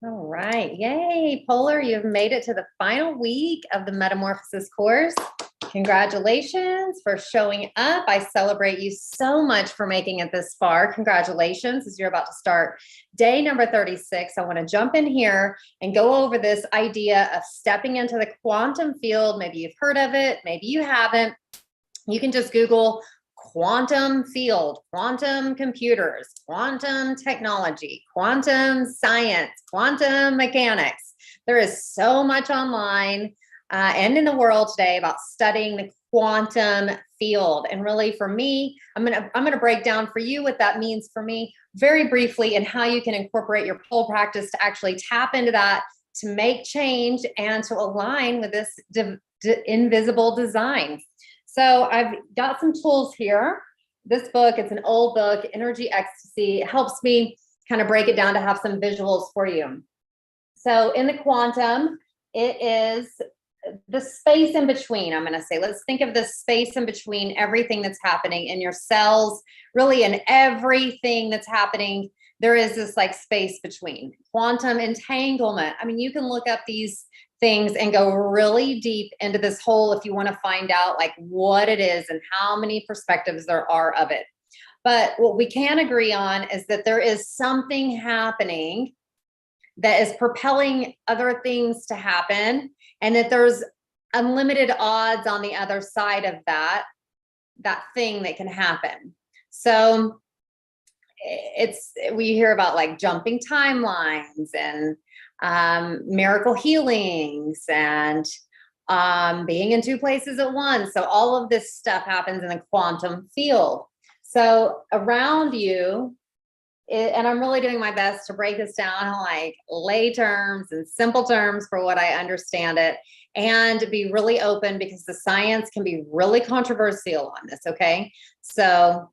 All right. Yay, Polar, you've made it to the final week of the Metamorphosis course. Congratulations for showing up. I celebrate you so much for making it this far. Congratulations, as you're about to start day number 36. I want to jump in here and go over this idea of stepping into the quantum field. Maybe you've heard of it, maybe you haven't. You can just Google quantum field, quantum computers, quantum technology, quantum science, quantum mechanics. There is so much online and in the world today about studying the quantum field. And really for me, I'm gonna break down for you what that means for me very briefly and how you can incorporate your pole practice to actually tap into that, to make change and to align with this invisible design. So I've got some tools here. This book, it's an old book, Energy Ecstasy. It helps me kind of break it down to have some visuals for you. So in the quantum, it is the space in between, I'm going to say. Let's think of the space in between everything that's happening in your cells, really in everything that's happening. There is this like space between. Quantum entanglement. I mean, you can look up these things and go really deep into this hole if you want to find out like what it is and how many perspectives there are of it. But what we can agree on is that there is something happening that is propelling other things to happen, and that there's unlimited odds on the other side of that thing that can happen. So we hear about like jumping timelines and miracle healings and being in two places at once. So all of this stuff happens in the quantum field. So around you, and I'm really doing my best to break this down in like lay terms and simple terms for what I understand it, and to be really open because the science can be really controversial on this, okay? So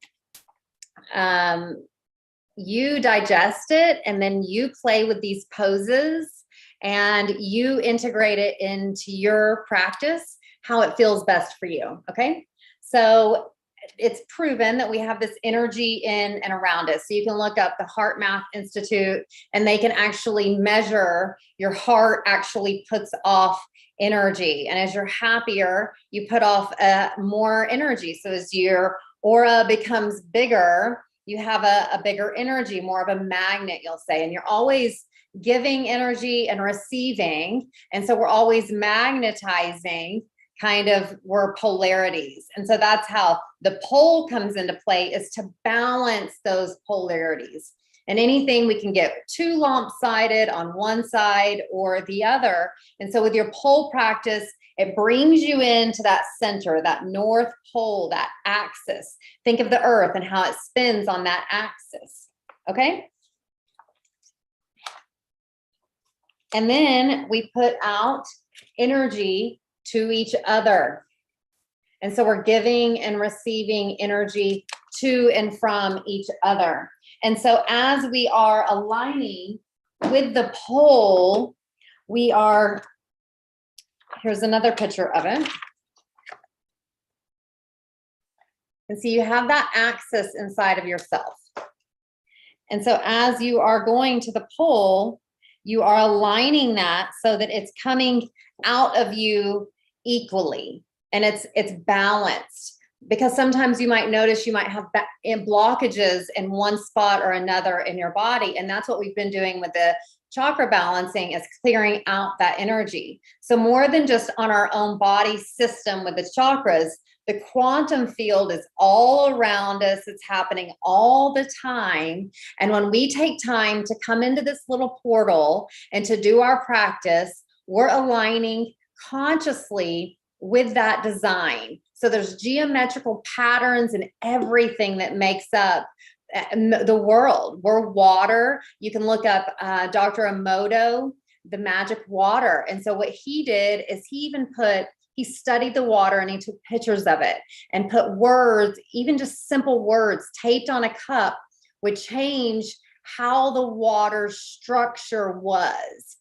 you digest it and then you play with these poses and you integrate it into your practice, how it feels best for you, okay? So it's proven that we have this energy in and around us. So you can look up the Heart Math Institute and they can actually measure your heart actually puts off energy. And as you're happier, you put off more energy. So as your aura becomes bigger, you have a bigger energy, more of a magnet, you'll say, and you're always giving energy and receiving. And so we're always magnetizing, kind of, we're polarities. And so that's how the pole comes into play, is to balance those polarities. And anything we can get too lopsided on one side or the other. And so with your pole practice, it brings you into that center, that North Pole, that axis. Think of the earth and how it spins on that axis, okay? And then we put out energy to each other. And so we're giving and receiving energy to and from each other. And so as we are aligning with the pole, we are, here's another picture of it. And so you have that axis inside of yourself. And so as you are going to the pole, you are aligning that so that it's coming out of you equally and it's balanced. Because sometimes you might notice you might have blockages in one spot or another in your body. And that's what we've been doing with the chakra balancing, is clearing out that energy. So more than just on our own body system with the chakras, the quantum field is all around us. It's happening all the time. And when we take time to come into this little portal and to do our practice, we're aligning consciously with that design. So there's geometrical patterns in everything that makes up the world. We're water. You can look up Dr. Emoto, the magic water. And so what he did is he studied the water and he took pictures of it and put words, even just simple words taped on a cup, would change how the water structure was.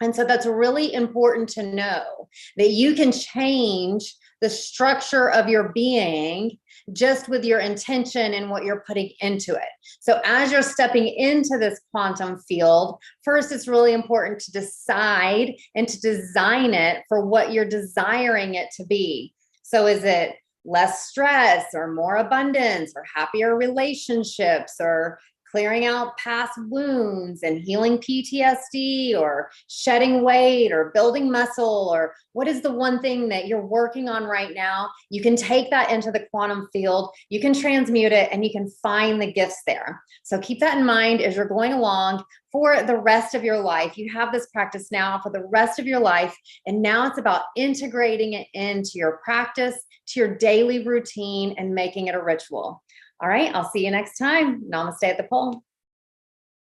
And so that's really important to know, that you can change the structure of your being just with your intention and what you're putting into it. So as you're stepping into this quantum field, first, it's really important to decide and to design it for what you're desiring it to be. So is it less stress or more abundance or happier relationships or clearing out past wounds and healing PTSD or shedding weight or building muscle? Or what is the one thing that you're working on right now? You can take that into the quantum field, you can transmute it, and you can find the gifts there. So keep that in mind as you're going along for the rest of your life. You have this practice now for the rest of your life. And now it's about integrating it into your practice, to your daily routine, and making it a ritual. All right, I'll see you next time. Namaste at the pole.